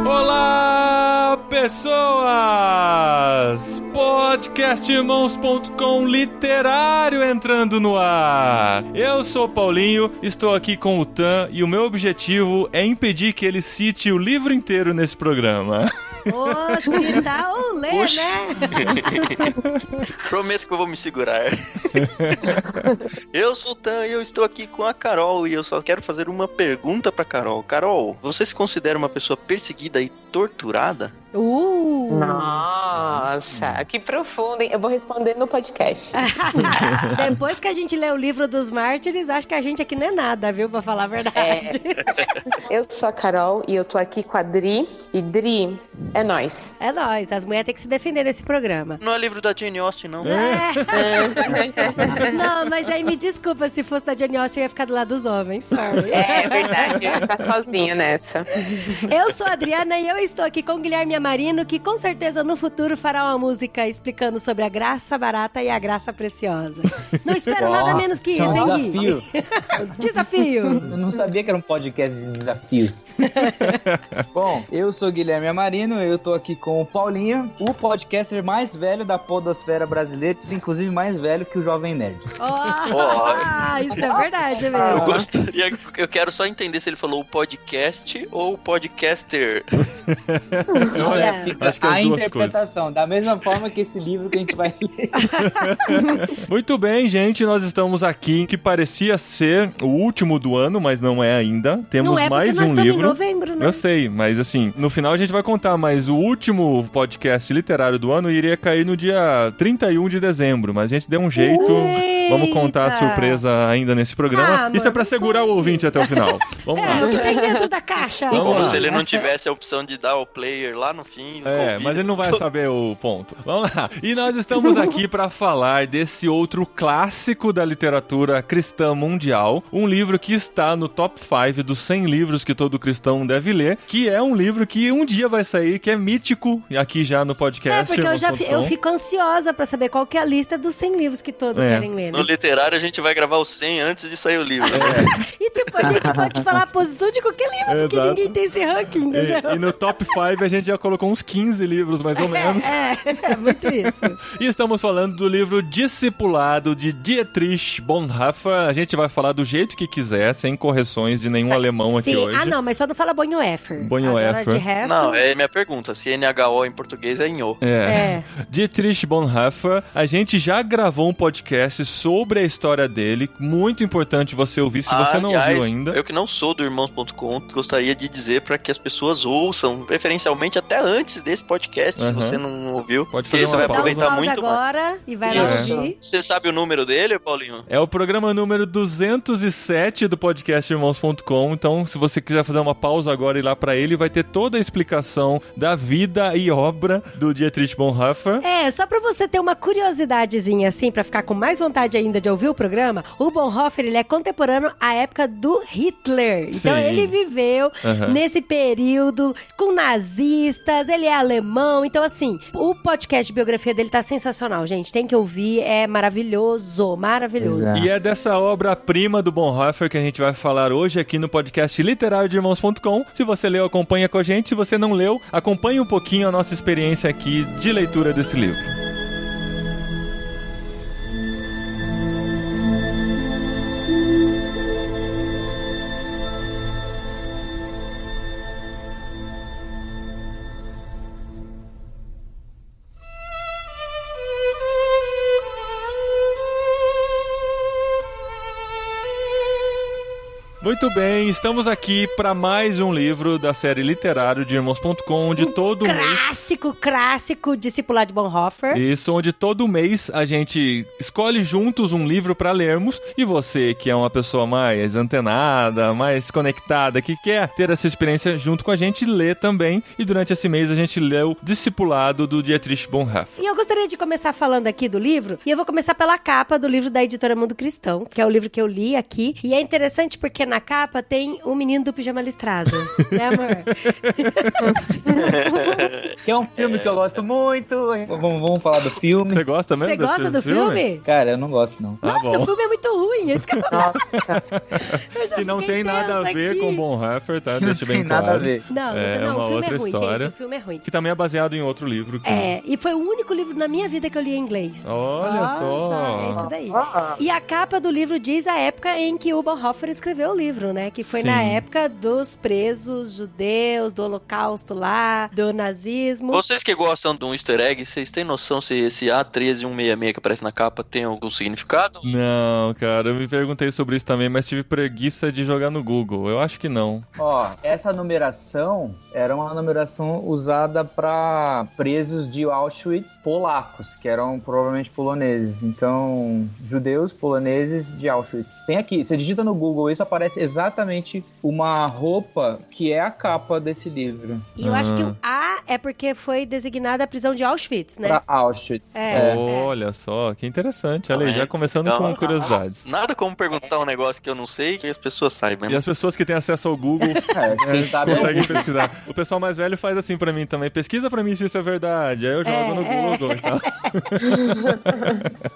Olá, pessoas! Podcastirmãos.com literário entrando no ar. Eu sou o Paulinho, estou aqui com o Tan e o meu objetivo é impedir que ele cite o livro inteiro nesse programa. Citar ou ler, Puxa. né? Prometo que eu vou me segurar. Eu sou o Tan e eu estou aqui com a Carol e eu só quero fazer uma pergunta pra Carol. Carol, você se considera uma pessoa perseguida e torturada? Nossa, que profundo, hein? Eu vou responder no podcast. Depois que a gente lê o livro dos mártires, acho que a gente aqui não é nada, viu? Pra falar a verdade. Eu sou a Carol e eu tô aqui com a Dri. E Dri, é nóis. É nóis, as mulheres têm que se defender nesse programa. Não é livro da Jane Austen, não. Não, mas aí me desculpa, se fosse da Jane Austen eu ia ficar do lado dos homens, sorry. É verdade, eu ia ficar sozinha nessa. Eu sou a Adriana e eu estou aqui com o Guilherme Amarino, que com certeza no futuro fará uma música explicando sobre a graça barata e a graça preciosa. Não espero nada menos que isso, hein, Gui? Desafio. Desafio. Eu não sabia que era um podcast de desafios. Bom, eu sou Guilherme Amarino, eu tô aqui com o Paulinho, o podcaster mais velho da podosfera brasileira, inclusive mais velho que o Jovem Nerd. Isso é verdade Eu mesmo. gostaria, eu quero só entender se ele falou o podcast ou o podcaster. Olha, Acho que é as A duas interpretação, da mesma forma que esse livro que a gente vai ler. Muito bem, gente, nós estamos aqui, que parecia ser o último do ano, mas não é ainda. Temos não é porque mais nós um estamos livro. em novembro, né? Eu sei, mas assim, no final a gente vai contar, mas o último podcast literário do ano iria cair no dia 31 de dezembro, mas a gente deu um jeito. Vamos contar a Eita. surpresa ainda nesse programa. Isso é pra mano, segurar o pode. ouvinte até o final. Vamos lá. O que tem dentro da caixa? Vamos Como lá. se ele não tivesse a opção de dar o player lá no fim. Mas ele não vai saber o ponto. Vamos lá. E nós estamos aqui para falar desse outro clássico da literatura cristã mundial, um livro que está no top 5 dos 100 livros que todo cristão deve ler, que é um livro que um dia vai sair, que é mítico, aqui já no podcast. Porque eu fico ansiosa pra saber qual que é a lista dos 100 livros que todos querem ler, né? No literário a gente vai gravar o 100 antes de sair o livro. E tipo, a gente pode falar a posição de qualquer livro, porque Exato. ninguém tem esse ranking, entendeu? E no top 5 a gente já colocou uns 15 livros, mais ou menos. É muito isso. E estamos falando do livro Discipulado, de Dietrich Bonhoeffer. A gente vai falar do jeito que quiser, sem correções de nenhum alemão aqui Sim. hoje. Ah, não, mas só não fala Bonhoeffer. Bonhoeffer. Agora, de resto... Não, é minha pergunta. Se NHO em português é Inho. Dietrich Bonhoeffer. A gente já gravou um podcast sobre a história dele. Muito importante você ouvir, se você não ouviu ainda. Eu que não sou do Irmãos.com, gostaria de dizer para que as pessoas ouçam, preferencialmente até antes desse podcast, se você não ouviu. Pode porque fazer você vai uma pausa. aproveitar Dá um pause muito mais. agora e vai lá ouvir. Você sabe o número dele, Paulinho? É o programa número 207 do podcast Irmãos.com. Então, se você quiser fazer uma pausa agora e ir lá pra ele, vai ter toda a explicação da vida e obra do Dietrich Bonhoeffer. Só pra você ter uma curiosidadezinha assim, pra ficar com mais vontade ainda de ouvir o programa, o Bonhoeffer, ele é contemporâneo à época do Hitler. Então Sim. ele viveu nesse período com nazistas, ele é alemão, então assim, o podcast de biografia dele tá sensacional, gente, tem que ouvir, é maravilhoso, maravilhoso. Exato. E é dessa obra-prima do Bonhoeffer que a gente vai falar hoje aqui no podcast literário de Irmãos.com. Se você leu, acompanha com a gente. Se você não leu, acompanhe um pouquinho a nossa experiência aqui de leitura desse livro. Muito bem, estamos aqui para mais um livro da série literário de Irmãos.com, onde todo mês... Clássico Discipulado de Bonhoeffer. Isso, onde todo mês a gente escolhe juntos um livro para lermos, e você, que é uma pessoa mais antenada, mais conectada, que quer ter essa experiência junto com a gente, lê também, e durante esse mês a gente leu Discipulado do Dietrich Bonhoeffer. E eu gostaria de começar falando aqui do livro, e eu vou começar pela capa do livro da editora Mundo Cristão, que é o livro que eu li aqui, e é interessante porque na capa tem o menino do pijama listrado. Né, amor? Que é um filme que eu gosto muito. Vamos falar do filme. Você gosta mesmo? Você gosta do filme? Cara, eu não gosto, não. Nossa, o filme é muito ruim. Esse que Nossa. Que não tem nada a ver aqui. com Bonhoeffer, tá? Deixa bem Não tem claro. nada a ver. Não, uma o filme outra é ruim, história. gente. O filme é ruim. Que também é baseado em outro livro. Que... E foi o único livro na minha vida que eu li em inglês. Olha só. É isso daí. E a capa do livro diz a época em que o Bonhoeffer escreveu o livro, né? Que foi na época dos presos judeus, do holocausto lá, do nazismo. Vocês que gostam de um easter egg, vocês têm noção se esse A13166 que aparece na capa tem algum significado? Não, cara, eu me perguntei sobre isso também, mas tive preguiça de jogar no Google. Eu acho que não. Ó, essa numeração era uma numeração usada para presos de Auschwitz polacos, que eram provavelmente poloneses. Então, judeus poloneses de Auschwitz. Tem aqui, você digita no Google, isso aparece exatamente uma roupa que é a capa desse livro. E eu acho que o A é porque foi designada a prisão de Auschwitz, né? Pra Auschwitz. Olha só, que interessante. Olha aí, já começando Então, com curiosidades. Nada como perguntar um negócio que eu não sei que as pessoas saibam. E as pessoas que têm acesso ao Google Quem sabe conseguem pesquisar. O pessoal mais velho faz assim pra mim também. Pesquisa pra mim se isso é verdade. Aí eu jogo no Google e tal.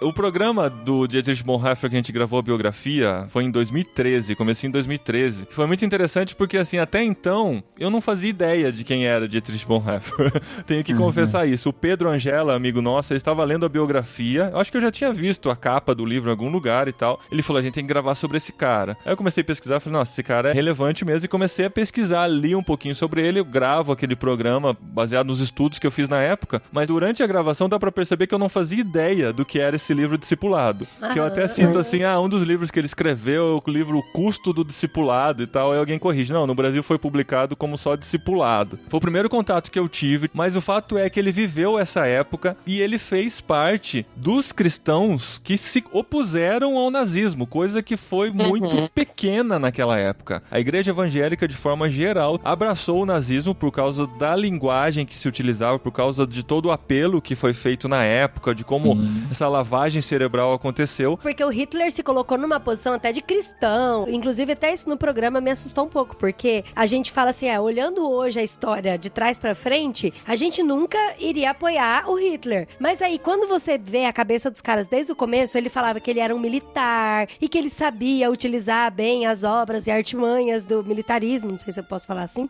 O programa do Dietrich Bonhoeffer que a gente gravou a biografia foi em 2013, comecinho em 2013. Foi muito interessante porque, assim, até então, eu não fazia ideia de quem era Dietrich Bonhoeffer. Tenho que confessar isso. O Pedro Angela, amigo nosso, ele estava lendo a biografia. Eu acho que eu já tinha visto a capa do livro em algum lugar e tal. Ele falou, a gente tem que gravar sobre esse cara. Aí eu comecei a pesquisar, falei, nossa, esse cara é relevante mesmo. E comecei a pesquisar, li um pouquinho sobre ele. Eu gravo aquele programa baseado nos estudos que eu fiz na época. Mas durante a gravação dá pra perceber que eu não fazia ideia do que era esse livro Discipulado. Que eu até cito assim, um dos livros que ele escreveu, o livro O Custo do Discipulado e tal. Aí alguém corrige. Não, no Brasil foi publicado como só Discipulado. Foi o primeiro contato que eu tive, mas o fato é que ele viveu essa época e ele fez parte dos cristãos que se opuseram ao nazismo, coisa que foi muito pequena naquela época. A igreja evangélica, de forma geral, abraçou o nazismo por causa da linguagem que se utilizava, por causa de todo o apelo que foi feito na época, de como essa lavagem cerebral aconteceu. Porque o Hitler se colocou numa posição até de cristão. Inclusive, até isso no programa me assustou um pouco, porque a gente fala assim, olhando hoje a história de trás pra frente, a gente nunca iria apoiar o Hitler. Mas aí, quando você vê a cabeça dos caras desde o começo, ele falava que ele era um militar e que ele sabia utilizar bem as obras e artimanhas do militarismo, não sei se eu posso falar assim,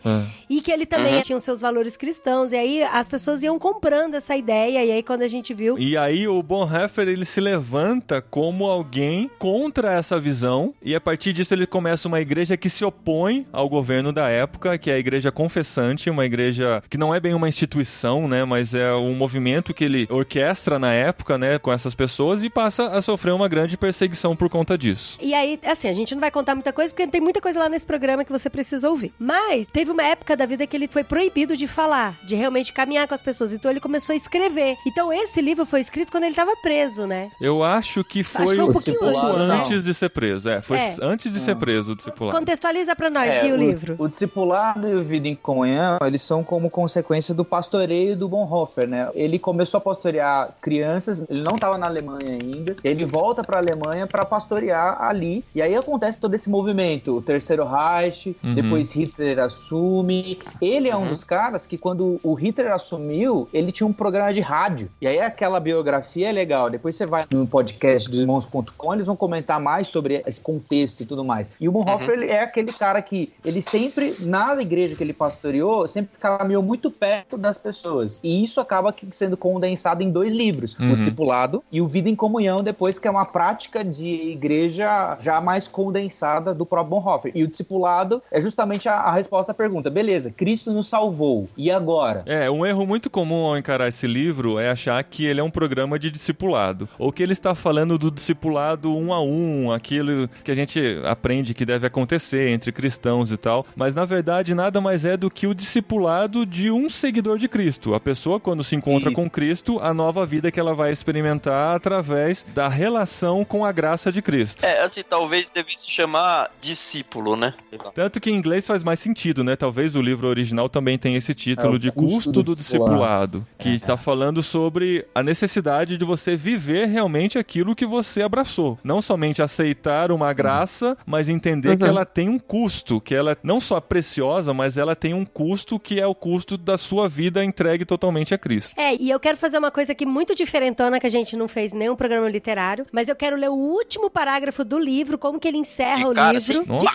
e que ele também tinha os seus valores cristãos. E aí, as pessoas iam comprando essa ideia, e aí quando a gente viu... E aí, o Bonhoeffer, ele se levanta como alguém contra essa visão, e a partir disso ele começa uma igreja que se opõe ao governo da época, que é a igreja confessante, uma igreja que não é bem uma instituição, né, mas é um movimento que ele orquestra na época, né, com essas pessoas e passa a sofrer uma grande perseguição por conta disso. E aí, assim, a gente não vai contar muita coisa, porque tem muita coisa lá nesse programa que você precisa ouvir. Mas teve uma época da vida que ele foi proibido de falar, de realmente caminhar com as pessoas, então ele começou a escrever. Então esse livro foi escrito quando ele estava preso, né? Eu acho que foi um pouquinho antes de ser preso. Foi antes de ser preso o Discipulado. Contextualiza pra nós, Gui, o livro. O Discipulado e o Vida em Comunhão, eles são como consequência do pastoreio do Bonhoeffer, né? Ele começou a pastorear crianças, ele não estava na Alemanha ainda, ele volta pra Alemanha pra pastorear ali, e aí acontece todo esse movimento, o Terceiro Reich, depois Hitler assume. Ele é um dos caras que quando o Hitler assumiu, ele tinha um programa de rádio, e aí aquela biografia é legal, depois você vai no podcast do irmãos.com, eles vão comentar mais sobre esse contexto e tudo mais. E o Bonhoeffer ele é aquele cara que, ele sempre, na igreja que ele pastoreou, sempre caminhou muito perto das pessoas, e isso acaba sendo condensado em 2 livros, o Discipulado e o Vida em Comunhão, depois, que é uma prática de igreja já mais condensada do próprio Bonhoeffer. E o Discipulado é justamente a resposta à pergunta, beleza, Cristo nos salvou, e agora? Um erro muito comum ao encarar esse livro é achar que ele é um programa de discipulado, ou que ele está falando do discipulado 1 a 1, aquilo que a gente aprende que deve acontecer entre cristãos e tal, mas na verdade nada mais é do que o discipulado de um seguidor de Cristo. A pessoa, quando se encontra com Cristo, a nova vida que ela vai experimentar através da relação com a graça de Cristo. Assim, talvez devesse chamar discípulo, né? Tanto que em inglês faz mais sentido, né? Talvez o livro original também tenha esse título de custo do discipulado, que está falando sobre a necessidade de você viver realmente aquilo que você abraçou. Não somente aceitar uma graça, mas entender que ela tem um custo, que ela não só é preciosa, mas ela tem um custo que é o custo da sua vida entregue totalmente a Cristo. E eu quero fazer uma coisa aqui muito diferentona, que a gente não fez nenhum programa literário, mas eu quero ler o último parágrafo do livro, como que ele encerra o livro. Sim. De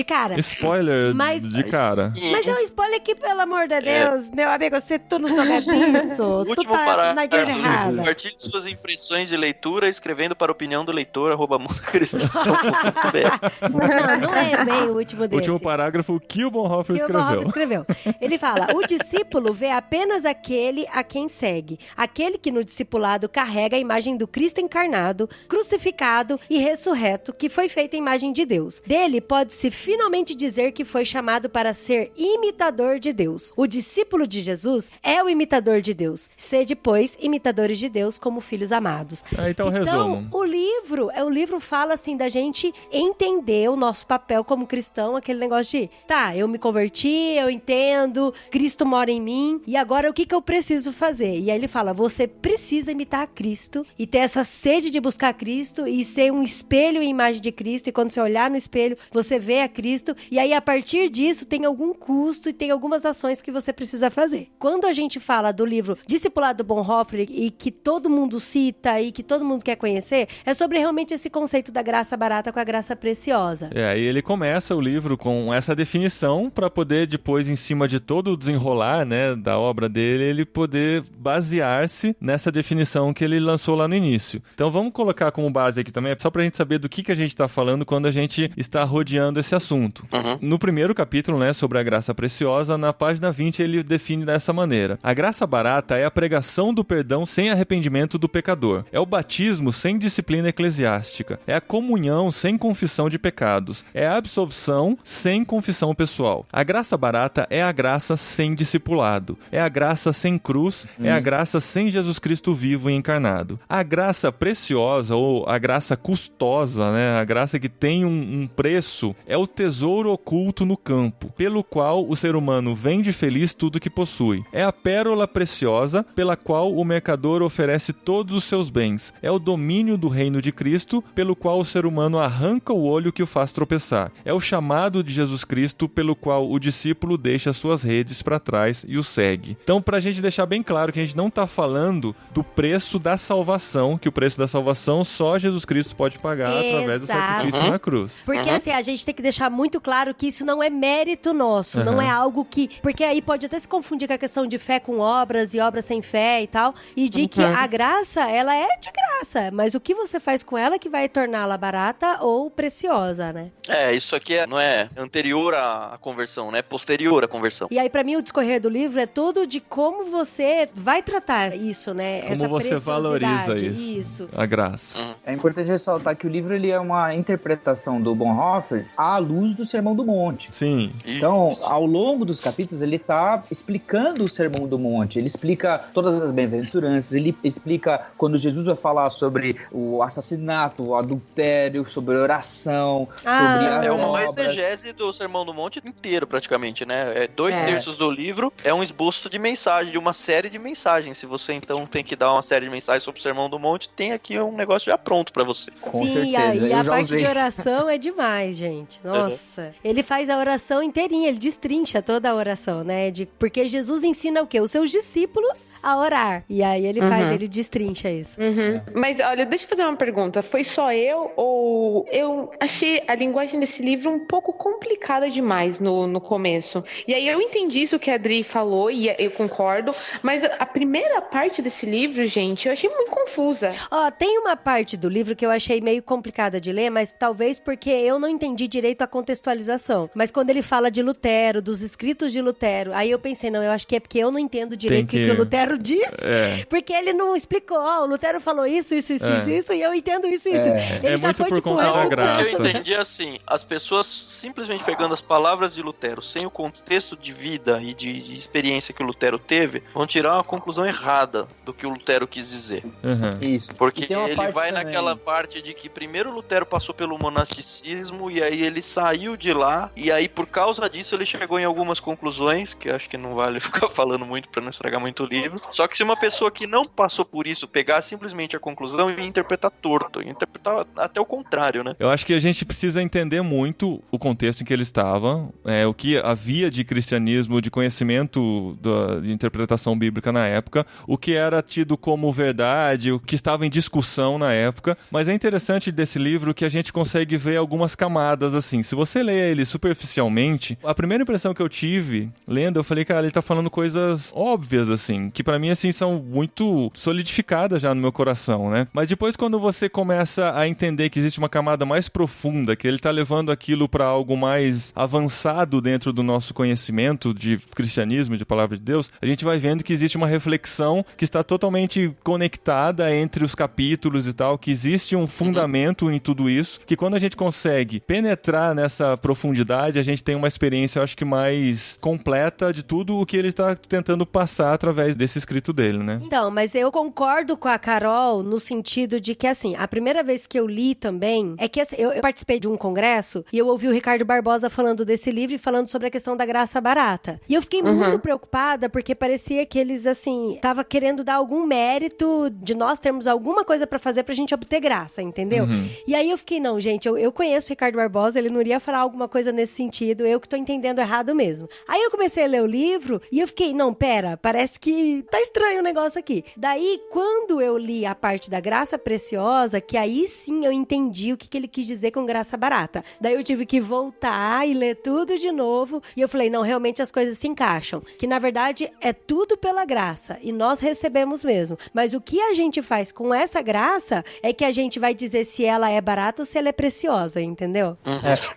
cara. Spoiler de cara. Mas é um spoiler que, pelo amor de Deus, meu amigo, tu não souber disso, tu tá na igreja errada. Compartilhe suas impressões de leitura escrevendo para opinião do leitor, @mundocristão.br. Não é bem o último desse. O último parágrafo que o Bonhoeffer escreveu. Ele fala, o discípulo vê apenas aquele a quem segue, aquele que no discipulado carrega a imagem do Cristo encarnado, crucificado e ressurreto, que foi feita a imagem de Deus. Dele pode-se finalmente dizer que foi chamado para ser imitador de Deus. O discípulo de Jesus é o imitador de Deus. Sede, pois, imitadores de Deus como filhos amados. Então, resumo. O livro fala assim da gente entender o nosso papel como cristão, aquele negócio de, eu me converti, eu entendo, Cristo mora em mim, e agora o que eu preciso fazer? E aí ele fala, você precisa imitar a Cristo e ter essa sede de buscar Cristo e ser um espelho e imagem de Cristo, e quando você olhar no espelho, você vê a Cristo, e aí a partir disso tem algum custo e tem algumas ações que você precisa fazer. Quando a gente fala do livro Discipulado do Bonhoeffer e que todo mundo cita e que todo mundo quer conhecer, é sobre realmente esse conceito da graça barata com a graça preciosa. Aí ele começa o livro com essa definição para poder depois, em cima de todo o desenrolar, né, da obra dele, ele poder basear-se nessa definição que ele lançou lá no início. Então vamos colocar como base aqui também, só pra gente saber do que a gente está falando quando a gente está rodeando esse assunto. No primeiro capítulo, né, sobre a graça preciosa, na página 20 ele define dessa maneira: a graça barata é a pregação do perdão sem arrependimento do pecador. É o batismo sem disciplina eclesiástica. É a comunhão sem confissão de pecados. É a absolvição sem confissão pessoal. A graça barata é a graça sem discipulado. É a graça sem cruz. É a graça sem Jesus Cristo vivo e encarnado. A graça preciosa, ou a graça custosa, né, a graça que tem um preço, é o tesouro oculto no campo, pelo qual o ser humano vende feliz tudo que possui. É a pérola preciosa pela qual o mercador oferece todos os seus bens. É o domínio do reino de Cristo, pelo qual o ser humano arranca o olho que o faz tropeçar. É o chamado de Jesus Cristo, pelo qual o discípulo deixa suas redes para trás e o segue. Então, pra gente deixar bem claro que a gente não tá falando do preço da salvação, que o preço da salvação só Jesus Cristo pode pagar através do sacrifício na cruz. Porque assim, a gente tem que deixar muito claro que isso não é mérito nosso, não é algo que... Porque aí pode até se confundir com a questão de fé com obras e obras sem fé e tal, e de que a graça, ela é de graça, mas o que você faz com ela que vai torná-la barata ou preciosa, né? Isso aqui não é anterior à conversão, né? Posterior à conversão. E aí, pra mim, o discorrer do livro é tudo de como você vai tratar isso, né? Como essa você valoriza isso. A graça. É importante ressaltar que o livro ele é uma interpretação do Bonhoeffer à luz do Sermão do Monte. Sim. Então, ao longo dos capítulos, ele está explicando o Sermão do Monte. Ele explica todas as bem-aventuranças, ele explica quando Jesus vai falar sobre o assassinato, o adultério, sobre a oração, sobre a uma exegese do Sermão do Monte inteiro, praticamente, né? 2/3 do livro é um esboço de mensagem, de uma série de mensagens. Se você, então, tem que dar uma série de mensagens sobre o Sermão do Monte, tem aqui um negócio já pronto pra você. Com certeza. E a parte de oração é demais, gente. Nossa. Ele faz a oração inteirinha, ele destrincha toda a oração, né? Porque Jesus ensina o quê? Os seus discípulos a orar. E aí ele faz, ele destrincha isso. Mas, olha, deixa eu fazer uma pergunta. Foi só eu ou eu achei a linguagem desse livro um pouco complicada demais no começo? E aí eu entendi isso que a Adri falou e eu concordo, mas a primeira parte desse livro, gente, eu achei muito confusa. Tem uma parte do livro que eu achei meio complicada de ler, mas talvez porque eu não entendi direito a contextualização. Mas quando ele fala de Lutero, dos escritos de Lutero, aí eu pensei, não, eu acho que é porque eu não entendo direito o que o Lutero Lutero diz, porque ele não explicou, o Lutero falou isso, e eu entendo isso. Ele já muito foi, por tipo, conta da graça. Eu entendi assim, as pessoas simplesmente pegando as palavras de Lutero, sem o contexto de vida e de experiência que o Lutero teve, vão tirar uma conclusão errada do que o Lutero quis dizer. Isso. Porque ele vai naquela parte de que primeiro o Lutero passou pelo monasticismo e aí ele saiu de lá e aí por causa disso ele chegou em algumas conclusões, que eu acho que não vale ficar falando muito pra não estragar muito o livro. Só que se uma pessoa que não passou por isso pegar simplesmente a conclusão e interpretar torto, interpretar até o contrário, né? Eu acho que a gente precisa entender muito o contexto em que ele estava, o que havia de cristianismo, de conhecimento de interpretação bíblica na época, o que era tido como verdade, o que estava em discussão na época, mas é interessante desse livro que a gente consegue ver algumas camadas, assim. Se você lê ele superficialmente, a primeira impressão que eu tive, lendo, eu falei, cara, ele tá falando coisas óbvias, assim, que pra mim, assim, são muito solidificadas já no meu coração, né? Mas depois, quando você começa a entender que existe uma camada mais profunda, que ele tá levando aquilo pra algo mais avançado dentro do nosso conhecimento de cristianismo, de palavra de Deus, a gente vai vendo que existe uma reflexão que está totalmente conectada entre os capítulos e tal, que existe um fundamento em tudo isso, que quando a gente consegue penetrar nessa profundidade, a gente tem uma experiência, eu acho que mais completa de tudo o que ele está tentando passar através desse escrito dele, né? Então, mas eu concordo com a Carol no sentido de que, assim, a primeira vez que eu li também, é que assim, eu participei de um congresso e eu ouvi o Ricardo Barbosa falando desse livro e falando sobre a questão da graça barata. E eu fiquei muito preocupada porque parecia que eles, assim, estavam querendo dar algum mérito de nós termos alguma coisa pra fazer pra gente obter graça, entendeu? E aí eu fiquei, não, gente, eu conheço o Ricardo Barbosa, ele não iria falar alguma coisa nesse sentido, eu que tô entendendo errado mesmo. Aí eu comecei a ler o livro e eu fiquei, não, pera, parece que tá estranho o negócio aqui. Daí, quando eu li a parte da graça preciosa, que aí sim eu entendi o que ele quis dizer com graça barata. Daí eu tive que voltar e ler tudo de novo, e eu falei, não, realmente as coisas se encaixam. Que na verdade é tudo pela graça, e nós recebemos mesmo. Mas o que a gente faz com essa graça é que a gente vai dizer se ela é barata ou se ela é preciosa, entendeu?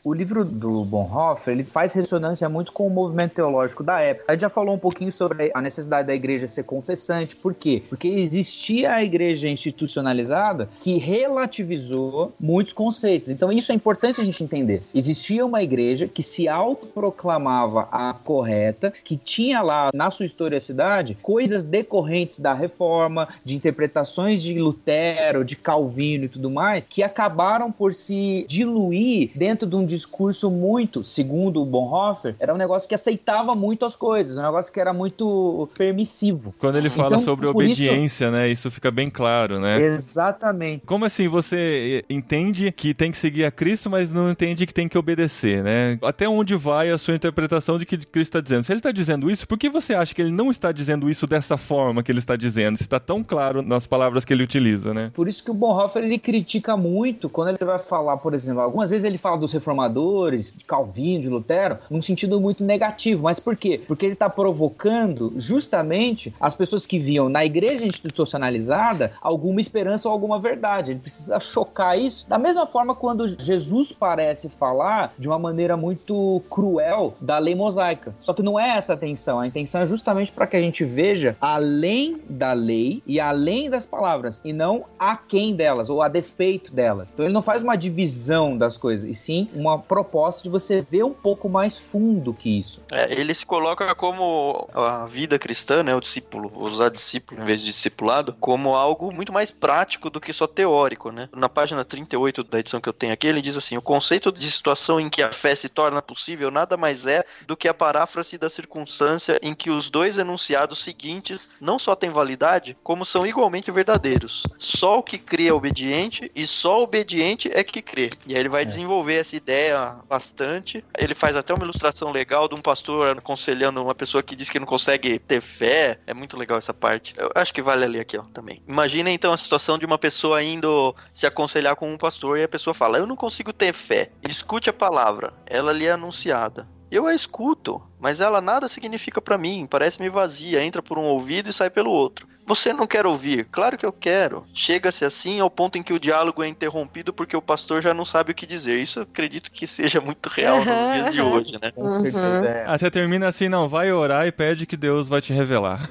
O livro do Bonhoeffer, ele faz ressonância muito com o movimento teológico da época. A gente já falou um pouquinho sobre a necessidade da igreja ser confessante. Por quê? Porque existia a igreja institucionalizada que relativizou muitos conceitos. Então isso é importante a gente entender. Existia uma igreja que se autoproclamava a correta, que tinha lá na sua historicidade coisas decorrentes da reforma, de interpretações de Lutero, de Calvino e tudo mais, que acabaram por se diluir dentro de um discurso muito, segundo o Bonhoeffer, era um negócio que aceitava muito as coisas, um negócio que era muito permissivo. Quando ele fala sobre obediência, né, isso fica bem claro, né? Exatamente. Como assim você entende que tem que seguir a Cristo, mas não entende que tem que obedecer, né? Até onde vai a sua interpretação de que Cristo está dizendo? Se ele está dizendo isso, por que você acha que ele não está dizendo isso dessa forma que ele está dizendo? Se está tão claro nas palavras que ele utiliza, né? Por isso que o Bonhoeffer, ele critica muito quando ele vai falar, por exemplo, algumas vezes ele fala dos reformadores, de Calvino, de Lutero, num sentido muito negativo. Mas por quê? Porque ele está provocando justamente as pessoas que viam na igreja institucionalizada alguma esperança ou alguma verdade. Ele precisa chocar isso. Da mesma forma quando Jesus parece falar de uma maneira muito cruel da lei mosaica. Só que não é essa a intenção. A intenção é justamente para que a gente veja além da lei e além das palavras, e não aquém delas, ou a despeito delas. Então ele não faz uma divisão das coisas, e sim uma proposta de você ver um pouco mais fundo que isso. Ele se coloca como a vida cristã, né, o discípulo, usar discípulo em vez de discipulado, como algo muito mais prático do que só teórico, né? Na página 38 da edição que eu tenho aqui, ele diz assim: o conceito de situação em que a fé se torna possível nada mais é do que a paráfrase da circunstância em que os dois enunciados seguintes não só têm validade, como são igualmente verdadeiros. Só o que crê é obediente, e só o obediente é que crê. E aí ele vai desenvolver essa ideia bastante. Ele faz até uma ilustração legal de um pastor aconselhando uma pessoa que diz que não consegue ter fé. É muito legal essa parte. Eu acho que vale ler aqui, ó, também. Imagina então a situação de uma pessoa indo se aconselhar com um pastor e a pessoa fala: eu não consigo ter fé. Escute a palavra, ela lhe é anunciada. Eu a escuto, mas ela nada significa pra mim, parece-me vazia, entra por um ouvido e sai pelo outro. Você não quer ouvir? Claro que eu quero. Chega-se assim ao ponto em que o diálogo é interrompido porque o pastor já não sabe o que dizer. Isso eu acredito que seja muito real nos dias de hoje, né? Com certeza é. Você termina assim, não, vai orar e pede que Deus vai te revelar.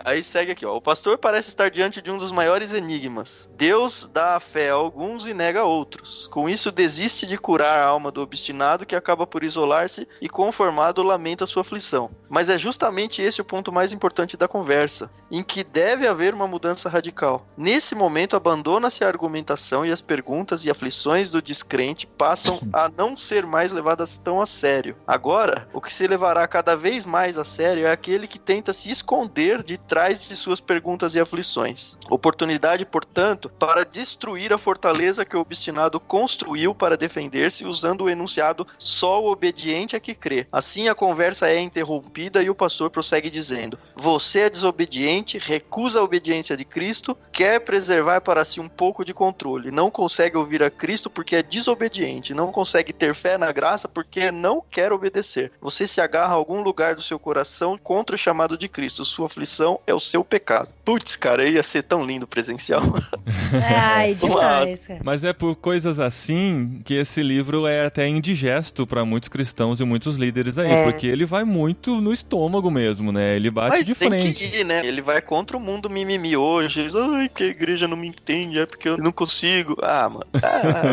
Aí segue aqui, ó. O pastor parece estar diante de um dos maiores enigmas. Deus dá a fé a alguns e nega a outros. Com isso, desiste de curar a alma do obstinado que acaba por isolar-se e, conformado, lamenta sua aflição. Mas é justamente esse o ponto mais importante da conversa, em que deve haver uma mudança radical. Nesse momento, abandona-se a argumentação e as perguntas e aflições do descrente passam a não ser mais levadas tão a sério. Agora, o que se levará cada vez mais a sério é aquele que tenta se esconder de trás de suas perguntas e aflições. Oportunidade, portanto, para destruir a fortaleza que o obstinado construiu para defender-se usando o enunciado só o obediente é que crê. Assim a conversa é interrompida e o pastor prossegue dizendo: você é desobediente, recusa a obediência de Cristo, quer preservar para si um pouco de controle, não consegue ouvir a Cristo porque é desobediente, não consegue ter fé na graça porque não quer obedecer. Você se agarra a algum lugar do seu coração contra o chamado de Cristo. Sua aflição é o seu pecado. Putz, cara, ia ser tão lindo presencial. Ai, demais. Mas é por coisas assim que esse livro é até indigesto para muitos cristãos e muitos líderes aí, porque ele vai muito no estômago mesmo, né? Ele bate de frente. Mas tem que ir, né? Ele vai contra o mundo mimimi hoje. Ai, que a igreja não me entende, é porque eu não consigo. Ah, mano,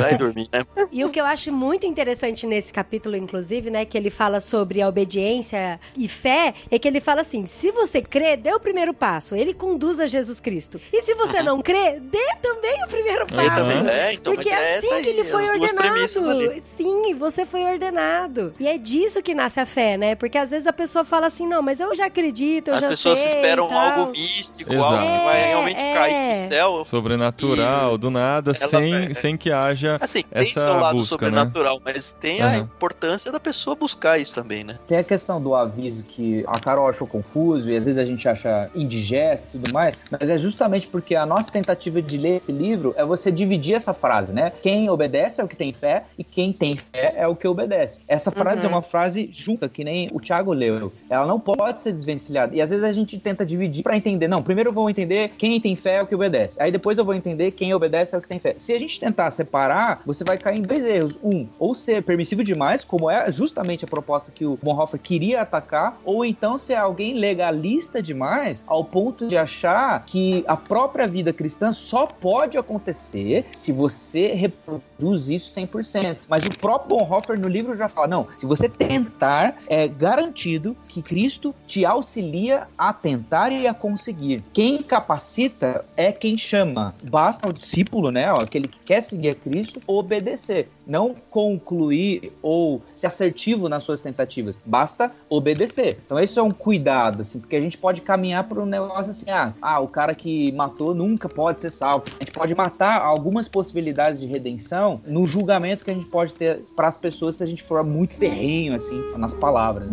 vai dormir, né? E o que eu acho muito interessante nesse capítulo, inclusive, né, que ele fala sobre a obediência e fé, é que ele fala assim, se você crê, dê o primeiro passo. Ele conduz a Jesus Cristo. E se você não crê, dê também o primeiro passo. Então, porque é assim que ele foi ordenado. Sim, você foi ordenado. E é disso que nasce a fé, né? Porque às vezes a pessoa fala assim, não, mas eu já acredito, eu já sei. As pessoas esperam algo místico, algo que vai realmente cair do céu. Sobrenatural, do nada, sem que haja assim, essa tem seu lado busca, sobrenatural, né? Mas tem a importância da pessoa buscar isso também, né? Tem a questão do aviso que a Carol achou confuso e às vezes a gente acha indigesto e tudo mais, mas é justamente porque a nossa tentativa de ler esse livro é você dividir essa frase, né? Quem obedece é o que tem fé e quem tem fé é o que obedece. Essa frase é uma frase junta, que nem o Thiago leu. Ela não pode ser desvencilhada. E às vezes a gente tenta dividir pra entender. Não, primeiro eu vou entender quem tem fé é o que obedece. Aí depois eu vou entender quem obedece é o que tem fé. Se a gente tentar separar, você vai cair em dois erros. Ou ser permissivo demais, como é justamente a proposta que o Bonhoeffer queria atacar, ou então ser alguém legalista demais, ao ponto de achar que a própria vida cristã só pode acontecer se você reproduz isso 100%. Mas o próprio Bonhoeffer no livro já fala, não, se você tentar, é garantido que Cristo te auxilia a tentar e a conseguir. Quem capacita é quem chama. Basta o discípulo, né, aquele que quer seguir a Cristo, obedecer. Não concluir ou ser assertivo nas suas tentativas. Basta obedecer. Então esse é um cuidado, assim, porque a gente pode caminhar por um negócio assim, o cara que matou nunca pode ser salvo. A gente pode matar algumas possibilidades de redenção no julgamento que a gente pode ter para as pessoas se a gente for muito ferrenho, assim, nas palavras.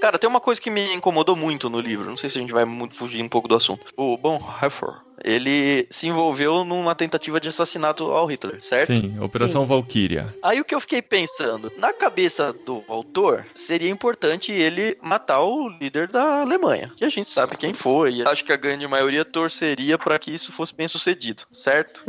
Cara, tem uma coisa que me incomodou muito no livro, não sei se a gente vai fugir um pouco do assunto. O Bonhoeffer, ele se envolveu numa tentativa de assassinato ao Hitler, certo? Sim, Operação Valkyria. Aí o que eu fiquei pensando, na cabeça do autor, seria importante ele matar o líder da Alemanha, que a gente sabe quem foi, e acho que a grande maioria torceria para que isso fosse bem sucedido, certo?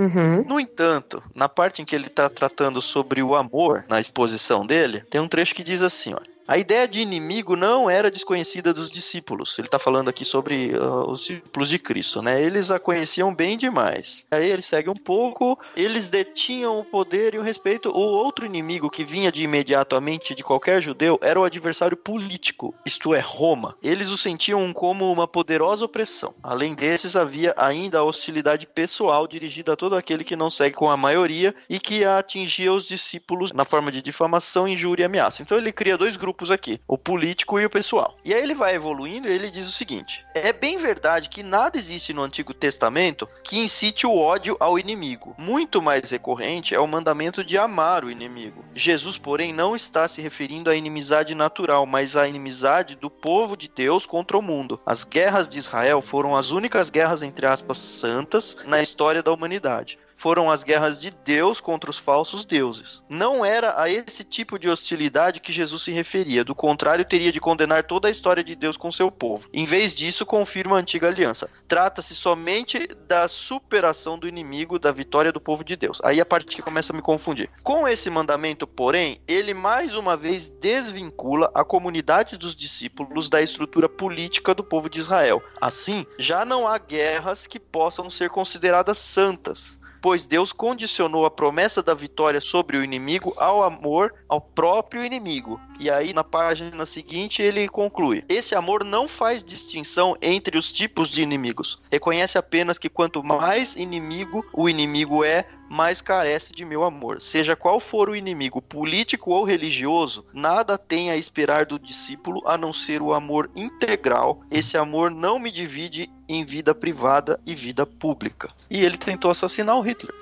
No entanto, na parte em que ele tá tratando sobre o amor, na exposição dele, tem um trecho que diz assim, olha: a ideia de inimigo não era desconhecida dos discípulos. Ele está falando aqui sobre os discípulos de Cristo, né? Eles a conheciam bem demais. Aí ele segue um pouco. Eles detinham o poder e o respeito. O outro inimigo que vinha de imediato à mente de qualquer judeu era o adversário político, isto é, Roma. Eles o sentiam como uma poderosa opressão. Além desses, havia ainda a hostilidade pessoal dirigida a todo aquele que não segue com a maioria e que atingia os discípulos na forma de difamação, injúria e ameaça. Então ele cria dois grupos tipos aqui, o político e o pessoal. E aí ele vai evoluindo e ele diz o seguinte: é bem verdade que nada existe no Antigo Testamento que incite o ódio ao inimigo. Muito mais recorrente é o mandamento de amar o inimigo. Jesus, porém, não está se referindo à inimizade natural, mas à inimizade do povo de Deus contra o mundo. As guerras de Israel foram as únicas guerras, entre aspas, santas na história da humanidade. Foram as guerras de Deus contra os falsos deuses. Não era a esse tipo de hostilidade que Jesus se referia. Do contrário, teria de condenar toda a história de Deus com seu povo. Em vez disso, confirma a antiga aliança. Trata-se somente da superação do inimigo, da vitória do povo de Deus. Aí a parte que começa a me confundir. Com esse mandamento, porém, ele mais uma vez desvincula a comunidade dos discípulos da estrutura política do povo de Israel. Assim, já não há guerras que possam ser consideradas santas, pois Deus condicionou a promessa da vitória sobre o inimigo ao amor ao próprio inimigo. E aí, na página seguinte, ele conclui: esse amor não faz distinção entre os tipos de inimigos. Reconhece apenas que quanto mais inimigo o inimigo é, mais carece de meu amor. Seja qual for o inimigo, político ou religioso, nada tem a esperar do discípulo a não ser o amor integral. Esse amor não me divide em vida privada e vida pública. E ele tentou assassinar o Hitler.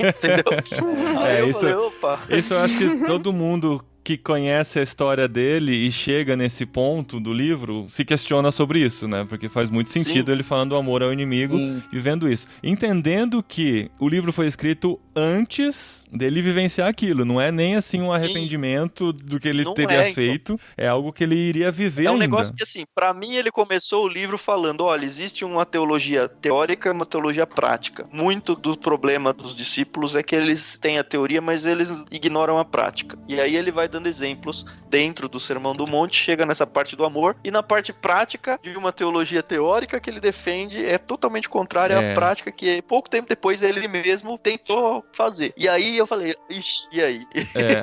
Entendeu? Aí eu falei, opa. Isso eu acho que todo mundo que conhece a história dele e chega nesse ponto do livro se questiona sobre isso, né? Porque faz muito sentido ele falando do amor ao inimigo e vendo isso. Entendendo que o livro foi escrito antes dele vivenciar aquilo. Não é nem assim um arrependimento do que ele teria feito. É algo que ele iria viver ainda. É um negócio que, assim, pra mim ele começou o livro falando, olha, existe uma teologia teórica e uma teologia prática. Muito do problema dos discípulos é que eles têm a teoria, mas eles ignoram a prática. E aí ele vai dando exemplos dentro do Sermão do Monte, chega nessa parte do amor, e na parte prática de uma teologia teórica que ele defende é totalmente contrária à prática que pouco tempo depois ele mesmo tentou fazer. E aí eu falei, ixi, e aí?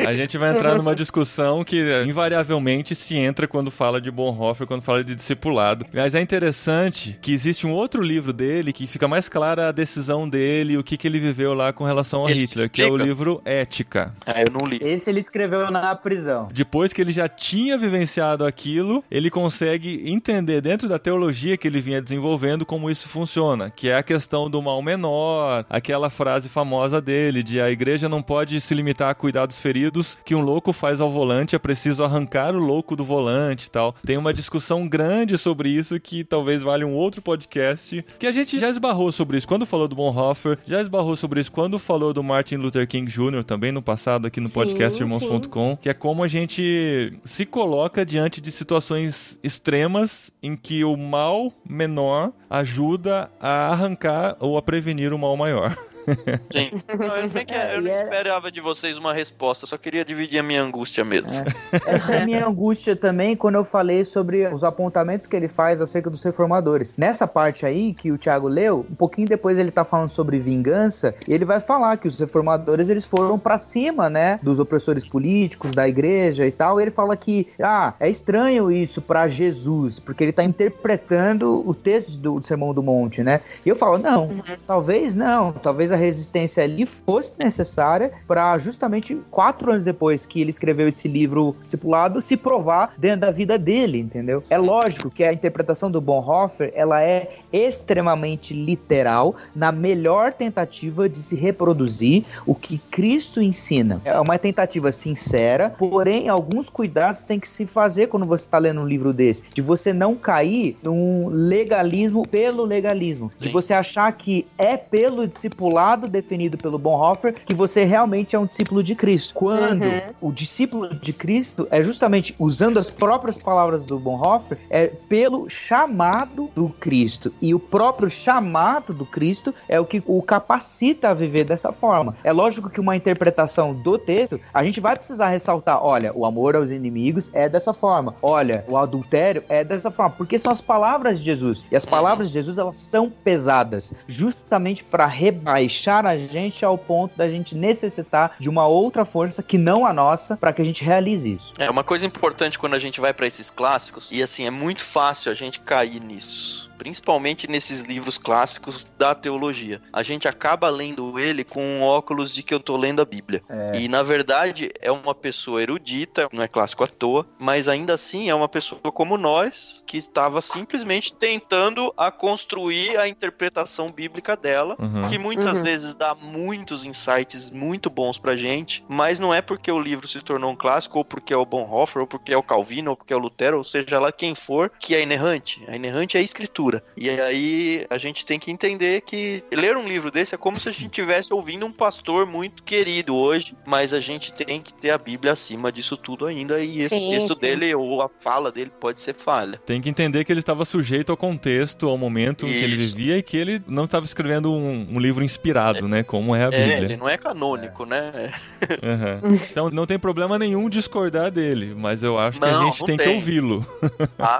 A gente vai entrar numa discussão que invariavelmente se entra quando fala de Bonhoeffer, quando fala de discipulado. Mas é interessante que existe um outro livro dele que fica mais clara a decisão dele, o que ele viveu lá com relação a Hitler, que é o livro Ética. Eu não li. Esse ele escreveu na prisão. Depois que ele já tinha vivenciado aquilo, ele consegue entender dentro da teologia que ele vinha desenvolvendo como isso funciona, que é a questão do mal menor, aquela frase famosa dele, de a igreja não pode se limitar a cuidar dos feridos que um louco faz ao volante, é preciso arrancar o louco do volante e tal. Tem uma discussão grande sobre isso que talvez valha um outro podcast, que a gente já esbarrou sobre isso quando falou do Bonhoeffer, já esbarrou sobre isso quando falou do Martin Luther King Jr. também no passado aqui no podcast Irmãos.com, que é como a gente se coloca diante de situações extremas em que o mal menor ajuda a arrancar ou a prevenir o mal maior. Sim. Eu não esperava de vocês uma resposta, só queria dividir a minha angústia mesmo. Essa é a minha angústia também quando eu falei sobre os apontamentos que ele faz acerca dos reformadores. Nessa parte aí que o Thiago leu, um pouquinho depois ele tá falando sobre vingança, e ele vai falar que os reformadores eles foram pra cima, né, dos opressores políticos, da igreja e tal, e ele fala que, é estranho isso pra Jesus, porque ele tá interpretando o texto do Sermão do Monte, né, e eu falo, talvez a resistência ali fosse necessária para justamente 4 anos depois que ele escreveu esse livro discipulado se provar dentro da vida dele, entendeu? É lógico que a interpretação do Bonhoeffer ela é extremamente literal na melhor tentativa de se reproduzir o que Cristo ensina. É uma tentativa sincera, porém alguns cuidados tem que se fazer quando você está lendo um livro desse, de você não cair num legalismo pelo legalismo, de você achar que é pelo discipulado definido pelo Bonhoeffer que você realmente é um discípulo de Cristo. Quando o discípulo de Cristo é justamente, usando as próprias palavras do Bonhoeffer, é pelo chamado do Cristo. E o próprio chamado do Cristo é o que o capacita a viver dessa forma. É lógico que uma interpretação do texto, a gente vai precisar ressaltar, olha, o amor aos inimigos é dessa forma. Olha, o adultério é dessa forma. Porque são as palavras de Jesus. E as palavras de Jesus, elas são pesadas. Justamente para rebaixar a gente ao ponto da gente necessitar de uma outra força que não a nossa para que a gente realize isso. É uma coisa importante quando a gente vai para esses clássicos, e assim, é muito fácil a gente cair nisso. principalmente nesses livros clássicos da teologia. A gente acaba lendo ele com um óculos de que eu tô lendo a Bíblia. E, na verdade, é uma pessoa erudita, não é clássico à toa, mas ainda assim é uma pessoa como nós, que estava simplesmente tentando a construir a interpretação bíblica dela, que muitas vezes dá muitos insights muito bons pra gente, mas não é porque o livro se tornou um clássico, ou porque é o Bonhoeffer, ou porque é o Calvino, ou porque é o Lutero, ou seja lá quem for, que é inerrante. A inerrante é a escritura. E aí a gente tem que entender que ler um livro desse é como se a gente estivesse ouvindo um pastor muito querido hoje, mas a gente tem que ter a Bíblia acima disso tudo ainda, e esse texto dele, ou a fala dele, pode ser falha. Tem que entender que ele estava sujeito ao contexto, ao momento em que ele vivia, e que ele não estava escrevendo um livro inspirado, né? Como é a Bíblia. Ele não é canônico, né? Então não tem problema nenhum discordar dele, mas eu acho que a gente tem que ouvi-lo.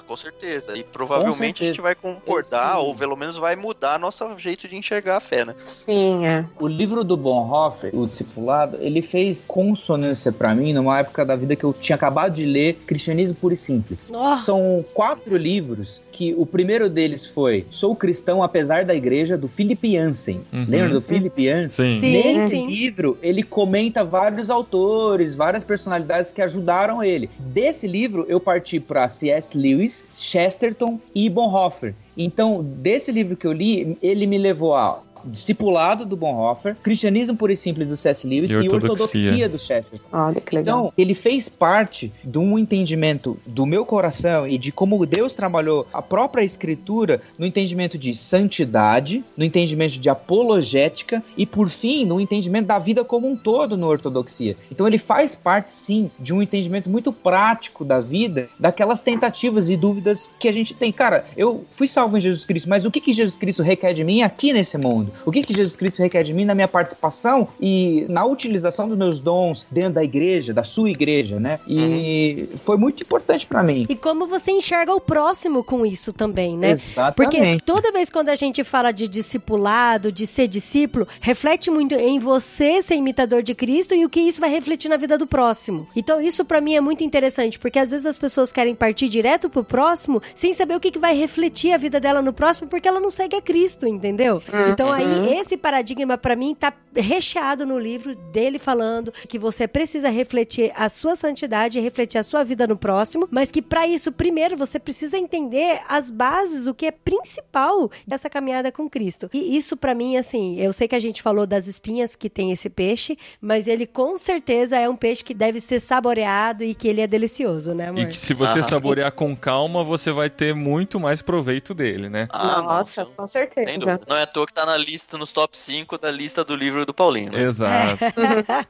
Com certeza. E provavelmente a gente vai concordar, ou pelo menos vai mudar nosso jeito de enxergar a fé, né? Sim, O livro do Bonhoeffer, O Discipulado, ele fez consonância pra mim numa época da vida que eu tinha acabado de ler Cristianismo Puro e Simples. São 4 livros, que o primeiro deles foi Sou Cristão Apesar da Igreja, do Philip Yancey. Lembra do Philip Yancey? Sim. Nesse livro, ele comenta vários autores, várias personalidades que ajudaram ele. Desse livro, eu parti para C.S. Lewis, Chesterton e Bonhoeffer. Então, desse livro que eu li, ele me levou a Discipulado do Bonhoeffer, Cristianismo Puro e Simples do C.S. Lewis e Ortodoxia do Chesterton. Olha que legal. Então, ele fez parte de um entendimento do meu coração e de como Deus trabalhou a própria escritura no entendimento de santidade, no entendimento de apologética e, por fim, no entendimento da vida como um todo no Ortodoxia. Então, ele faz parte, sim, de um entendimento muito prático da vida, daquelas tentativas e dúvidas que a gente tem. Cara, eu fui salvo em Jesus Cristo, mas o que Jesus Cristo requer de mim aqui nesse mundo? O que Jesus Cristo requer de mim na minha participação e na utilização dos meus dons dentro da igreja, da sua igreja, né? E foi muito importante pra mim. E como você enxerga o próximo com isso também, né? Exatamente. Porque toda vez quando a gente fala de discipulado, de ser discípulo, reflete muito em você ser imitador de Cristo e o que isso vai refletir na vida do próximo. Então isso pra mim é muito interessante, porque às vezes as pessoas querem partir direto pro próximo sem saber o que vai refletir a vida dela no próximo, porque ela não segue a Cristo, entendeu? Então aí esse paradigma pra mim tá recheado no livro dele falando que você precisa refletir a sua santidade e refletir a sua vida no próximo, mas que pra isso primeiro você precisa entender as bases, o que é principal dessa caminhada com Cristo. E isso pra mim, assim, eu sei que a gente falou das espinhas que tem esse peixe, mas ele com certeza é um peixe que deve ser saboreado e que ele é delicioso, né, amor? E que se você saborear com calma, você vai ter muito mais proveito dele, né? Nossa, com certeza. Não é à toa que tá na lista, nos top 5 da lista do livro do Paulinho. Né? Exato.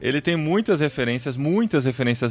Ele tem muitas referências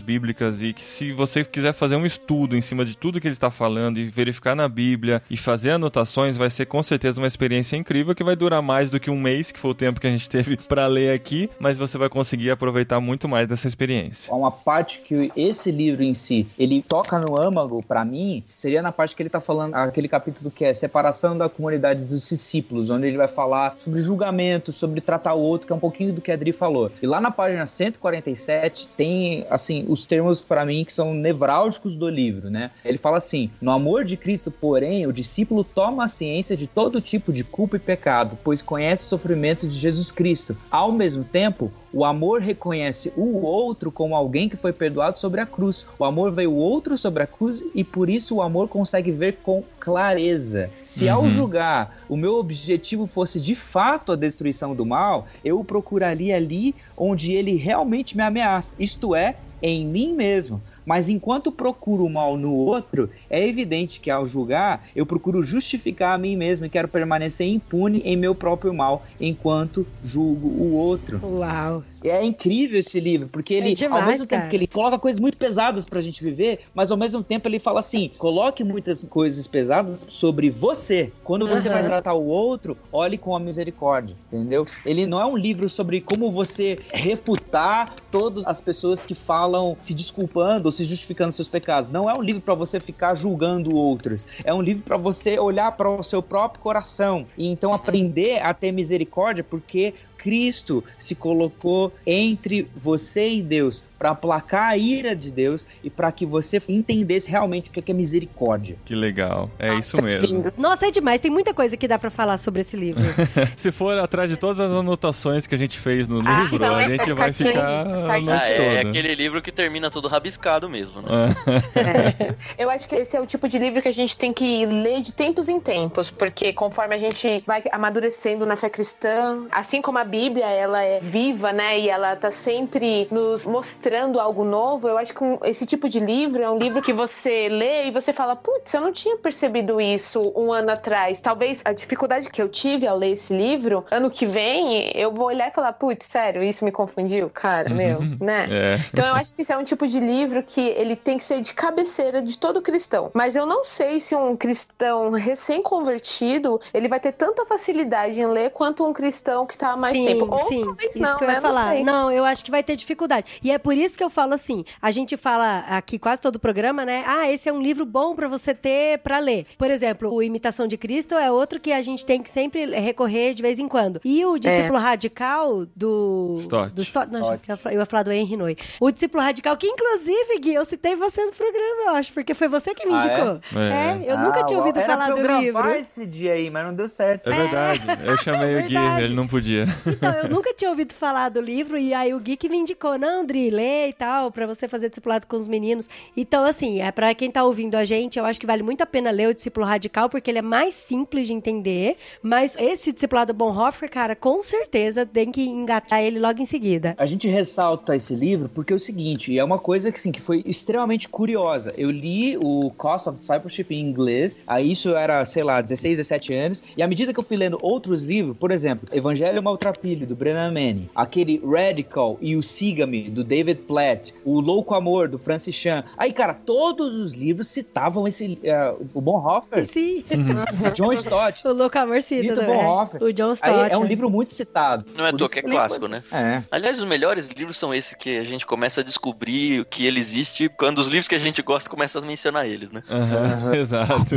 bíblicas, e que se você quiser fazer um estudo em cima de tudo que ele está falando e verificar na Bíblia e fazer anotações, vai ser com certeza uma experiência incrível que vai durar mais do que um mês, que foi o tempo que a gente teve para ler aqui, mas você vai conseguir aproveitar muito mais dessa experiência. Uma parte que esse livro em si, ele toca no âmago, pra mim, seria na parte que ele tá falando, aquele capítulo que é separação da comunidade dos discípulos, onde ele vai falar sobre julgamento, sobre tratar o outro, que é um pouquinho do que a Adri falou. E lá na página 147 tem, assim, os termos pra mim que são nevrálgicos do livro, né? Ele fala assim: no amor de Cristo, porém, o discípulo toma a ciência de todo tipo de culpa e pecado, pois conhece o sofrimento de Jesus Cristo. Ao mesmo tempo, o amor reconhece o outro como alguém que foi perdoado sobre a cruz. O amor vê o outro sobre a cruz e por isso o amor consegue ver com clareza. Se ao julgar o meu objetivo fosse de fato a destruição do mal, eu o procuraria ali onde ele realmente me ameaça, isto é, em mim mesmo. Mas enquanto procuro o mal no outro, é evidente que ao julgar, eu procuro justificar a mim mesmo e quero permanecer impune em meu próprio mal, enquanto julgo o outro. Uau! É incrível esse livro, porque ele, demais, ao mesmo tempo cara, que ele coloca coisas muito pesadas pra gente viver, mas ao mesmo tempo ele fala assim, coloque muitas coisas pesadas sobre você. Quando você vai tratar o outro, olhe com a misericórdia, entendeu? Ele não é um livro sobre como você refutar todas as pessoas que falam se desculpando ou se justificando seus pecados. Não é um livro pra você ficar julgando outros. É um livro pra você olhar para o seu próprio coração e então aprender a ter misericórdia, porque Cristo se colocou entre você e Deus, para aplacar a ira de Deus e para que você entendesse realmente o que é misericórdia. Que legal, é isso mesmo. Nossa, é demais, tem muita coisa que dá pra falar sobre esse livro. Se for atrás de todas as anotações que a gente fez no livro, então a gente vai ficar a noite toda. É aquele livro que termina tudo rabiscado mesmo, né? Eu acho que esse é o tipo de livro que a gente tem que ler de tempos em tempos, porque conforme a gente vai amadurecendo na fé cristã, assim como a Bíblia, ela é viva, né, e ela tá sempre nos mostrando algo novo, eu acho que esse tipo de livro é um livro que você lê e você fala, putz, eu não tinha percebido isso um ano atrás. Talvez a dificuldade que eu tive ao ler esse livro, ano que vem, eu vou olhar e falar, putz, sério, isso me confundiu? Cara, meu, né? Então eu acho que esse é um tipo de livro que ele tem que ser de cabeceira de todo cristão. Mas eu não sei se um cristão recém-convertido, ele vai ter tanta facilidade em ler quanto um cristão que tá há mais tempo. Ou talvez isso não, que eu ia né? falar. Não, eu acho que vai ter dificuldade. E é por isso que eu falo assim, a gente fala aqui quase todo o programa, né? Esse é um livro bom pra você ter pra ler. Por exemplo, o Imitação de Cristo é outro que a gente tem que sempre recorrer de vez em quando. E o Discípulo Radical do... Stott. Não, eu ia falar do Henry Noy. O Discípulo Radical, que inclusive, Gui, eu citei você no programa, eu acho, porque foi você que me indicou. Eu nunca tinha ouvido falar do livro. Eu esse dia aí, mas não deu certo. É verdade, eu chamei o Gui, ele não podia. Então, eu nunca tinha ouvido falar do livro, e aí o Gui que me indicou, não, Dri, lê e tal, pra você fazer discipulado com os meninos. Então, assim, pra quem tá ouvindo a gente, eu acho que vale muito a pena ler o Discípulo Radical, porque ele é mais simples de entender, mas esse discipulado Bonhoeffer, cara, com certeza tem que engatar ele logo em seguida. A gente ressalta esse livro porque é o seguinte, é uma coisa que, assim, que foi extremamente curiosa. Eu li o Cost of Discipleship em inglês, aí isso era, sei lá, 16, 17 anos, e à medida que eu fui lendo outros livros, por exemplo, Evangelho Maltrapilho, do Brennan Manning, aquele Radical e o Siga-me, do David Platt, o Louco Amor, do Francis Chan, aí, cara, todos os livros citavam esse, o Bonhoeffer. Sim. John Stott. O Louco Amor cita o Bonhoeffer. O John Stott. Aí é um livro muito citado. Não é à toa que é clássico, né? É. Aliás, os melhores livros são esses que a gente começa a descobrir que ele existe quando os livros que a gente gosta começam a mencionar eles, né? Exato.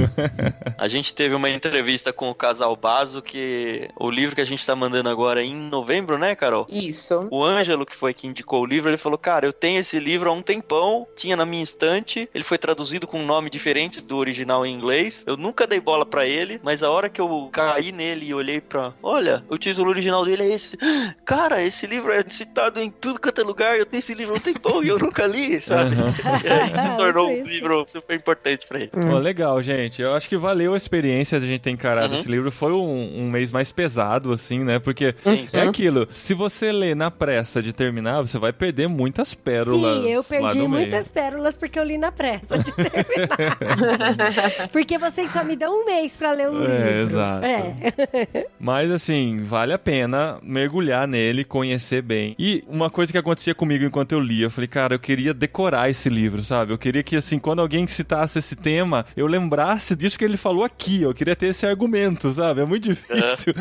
A gente teve uma entrevista com o casal Basso, que o livro que a gente tá mandando agora é em novembro, né, Carol? Isso. O Ângelo, que foi quem indicou o livro, ele falou, cara, eu tenho esse livro há um tempão, tinha na minha estante, ele foi traduzido com um nome diferente do original em inglês, eu nunca dei bola pra ele, mas a hora que eu caí nele e olhei pra, olha, o título original dele é esse, cara, esse livro é citado em tudo quanto é lugar, eu tenho esse livro há um tempão e eu nunca li, sabe? E aí se tornou um livro super importante pra ele. Pô, legal, gente. Eu acho que valeu a experiência de a gente ter encarado esse livro. Foi um mês mais pesado, assim, né? Porque é aquilo. Se você ler na pressa de terminar, você vai perder muitas pérolas. Sim, eu perdi muitas meio. pérolas porque eu li na pressa de terminar. Porque vocês só me dão um mês pra ler um livro. Exato. Mas, assim, vale a pena mergulhar nele, conhecer bem. E uma coisa que acontecia comigo enquanto eu lia, eu falei, cara, eu queria decorar esse livro, sabe? Eu queria que, assim, quando alguém citasse esse tema, eu lembrasse disso que ele falou aqui. Eu queria ter esse argumento, sabe? É muito difícil.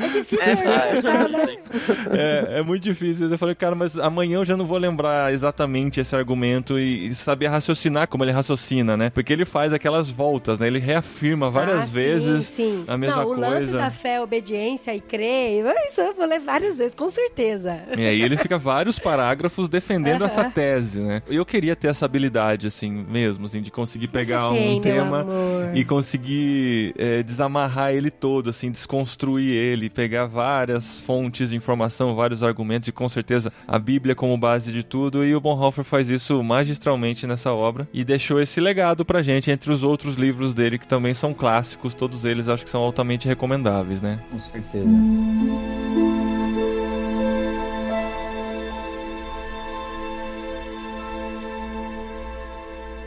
É muito difícil. Eu falei, cara, mas amanhã eu já não vou lembrar exatamente esse argumento e saber raciocinar como ele raciocina, né? Porque ele faz aquelas voltas, né? Ele reafirma várias vezes a mesma coisa. O lance da fé, obediência e crer, isso eu vou ler várias vezes, com certeza. E aí ele fica vários parágrafos defendendo essa tese, né? Eu queria ter essa habilidade, assim, mesmo, assim, de conseguir pegar um tema e conseguir desamarrar ele todo, assim, desconstruir ele, pegar várias fontes de informação, vários argumentos e com certeza a Bíblia como base de tudo, e o Bonhoeffer faz isso magistralmente nessa obra e deixou esse legado pra gente entre os outros livros dele que também são clássicos, todos eles acho que são altamente recomendáveis, né? Com certeza.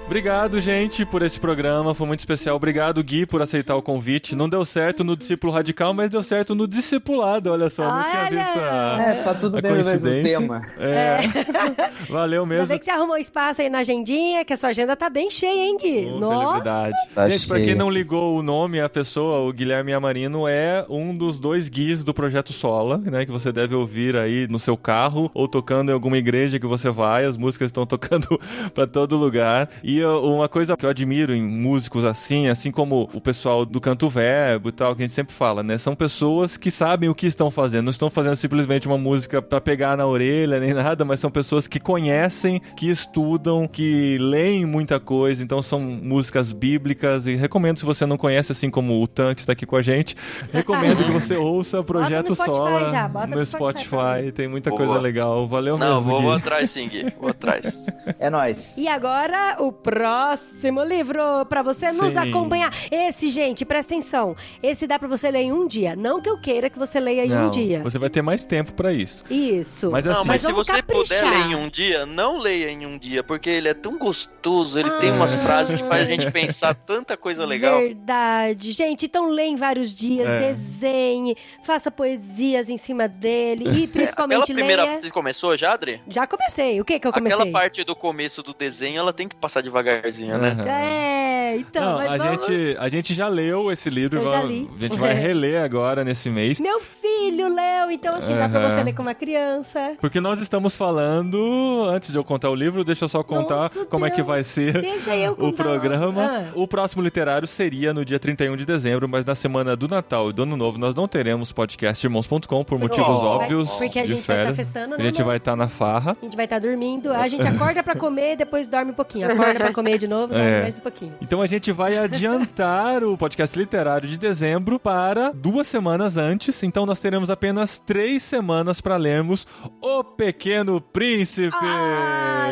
Obrigado, gente, por esse programa, foi muito especial. Obrigado, Gui, por aceitar o convite. Não deu certo no Discípulo Radical, mas deu certo no Discipulado, olha só. Não tinha visto tá tudo dentro do mesmo tema. Valeu mesmo. Ainda bem que você arrumou espaço aí na agendinha, que a sua agenda tá bem cheia, hein, Gui? Nossa. Tá gente, pra quem não ligou o nome, a pessoa, o Guilherme Amarino, é um dos 2 guias do Projeto Sola, né, que você deve ouvir aí no seu carro ou tocando em alguma igreja que você vai, as músicas estão tocando pra todo lugar. E uma coisa que eu admiro em músicos assim como o pessoal do Canto Verbo e tal, que a gente sempre fala, né? São pessoas que sabem o que estão fazendo, não estão fazendo simplesmente uma música pra pegar na orelha nem nada, mas são pessoas que conhecem, que estudam, que leem muita coisa, então são músicas bíblicas e recomendo, se você não conhece, assim como o Tan que está aqui com a gente, recomendo que você ouça Projeto Sola no Spotify, tem muita coisa legal, valeu mesmo. Não, vou atrás sim, Gui, vou atrás. É nóis. E agora, o próximo livro pra você nos acompanhar. Esse, gente, presta atenção, esse dá pra você ler em um dia, não que eu queira que você leia em um dia. Você vai ter mais tempo pra isso. Isso. Mas, assim, não, mas se você caprichar. puder ler em um dia, não leia em um dia, porque ele é tão gostoso, ele tem umas frases que faz a gente pensar tanta coisa legal. Verdade. Gente, então lê em vários dias, desenhe, faça poesias em cima dele e principalmente Aquela primeira, leia... Você começou já, Adri? Já comecei. O que eu comecei? Aquela parte do começo do desenho, ela tem que passar devagarzinho, né? Então, não, mas a gente já leu esse livro, já li. A gente vai reler agora nesse mês. Meu filho leu, então assim, dá pra você ler com uma criança. Porque nós estamos falando, antes de eu contar o livro, deixa eu só contar como é que vai ser o programa. O próximo literário seria no dia 31 de dezembro, mas na semana do Natal e do Ano Novo nós não teremos podcast irmãos.com por motivos óbvios porque a gente vai estar festando, a gente vai estar na farra. A gente vai estar dormindo, a gente acorda pra comer e depois dorme um pouquinho. Acorda pra comer de novo, dorme mais um pouquinho. Então a gente vai adiantar o podcast literário de dezembro para 2 semanas antes. Então nós teremos apenas 3 semanas para lermos O Pequeno Príncipe.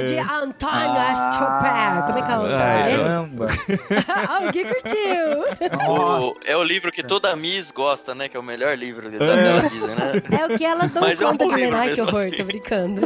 De Antônio Exupéry. Como é que é o nome dele? Caramba. Alguém curtiu. É o livro que toda Miss gosta, né? Que é o melhor livro dela, dizem, né? É o que elas dão Mas conta é um de ler. livro Ai, que mesmo horror, assim. tô brincando.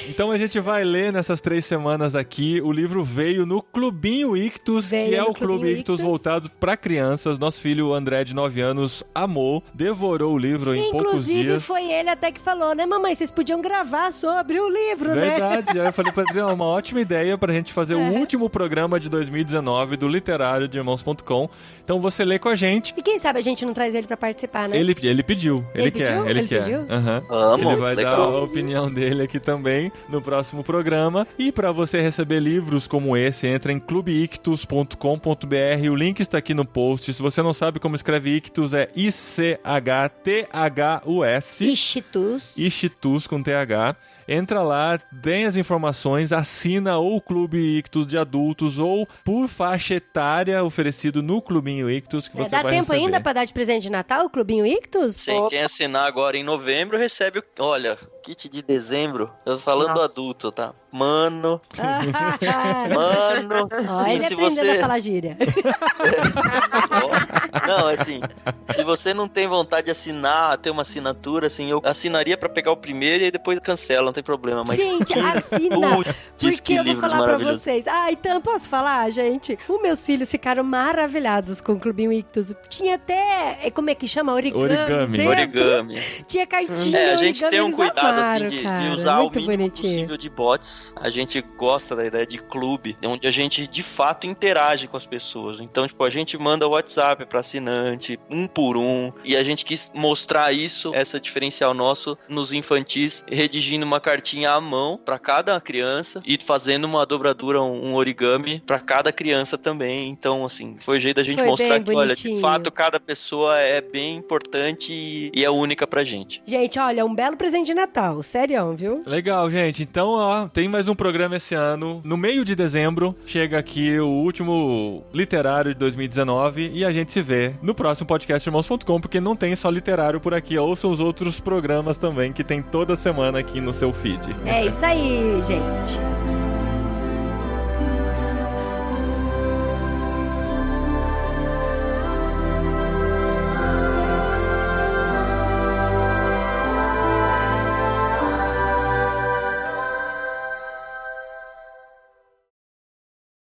Então a gente vai ler nessas 3 semanas aqui. O livro veio no Clubinho Ictus, que é o Clube Ictus voltado para crianças. Nosso filho André, de 9 anos, amou, devorou o livro em poucos dias. Inclusive, foi ele até que falou, né, mamãe? Vocês podiam gravar sobre o livro, né? Verdade. Aí eu falei pra Adriana, uma ótima ideia pra gente fazer o último programa de 2019 do Literário de Irmãos.com. Então você lê com a gente. E quem sabe a gente não traz ele pra participar, né? Ele pediu. Ele quer. Pediu? Ele quer. Pediu? Amo, Ele vai legal. dar a opinião dele aqui também no próximo programa. E pra você receber livros como esse, entra em clubeictus.com.br. O link está aqui no post. Se você não sabe como escreve Ictus, é ICHTHUS. Ictus com TH. Entra lá, tem as informações, assina ou o Clube Ictus de adultos ou por faixa etária oferecido no Clubinho Ictus que você dá vai tempo receber. ainda pra dar de presente de Natal o Clubinho Ictus? Sim, quem assinar agora em novembro recebe olha, kit de dezembro. Eu tô falando adulto, tá? Mano, Ó, ele se aprendendo você... a falar gíria. Não, assim, se você não tem vontade de assinar, ter uma assinatura, assim, eu assinaria pra pegar o primeiro e aí depois cancela, não tem problema. Mas... Gente, assina! Porque eu vou falar pra vocês. Então, posso falar, gente? Os meus filhos ficaram maravilhados com o Clubinho Ictus. Tinha até, como é que chama? Origami. Tinha cartinha, a gente tem um cuidado, amaram, assim, de cara. usar Muito o mínimo bonitinho. possível de bots. A gente gosta da ideia de clube, onde a gente, de fato, interage com as pessoas. Então, tipo, a gente manda o WhatsApp pra assinante, um por um, e a gente quis mostrar isso, essa diferencial nosso, nos infantis, redigindo uma cartinha à mão pra cada criança e fazendo uma dobradura, um origami pra cada criança também. Então, assim, foi o jeito da gente mostrar que, olha, de fato, cada pessoa é bem importante e é única pra gente. Gente, olha, um belo presente de Natal, sério, viu? Legal, gente. Então, ó, tem mais um programa esse ano. No meio de dezembro, chega aqui o último literário de 2019 e a gente se vê no próximo podcast irmãos.com, porque não tem só literário por aqui. Ouça os outros programas também, que tem toda semana aqui no seu feed. É isso aí, gente.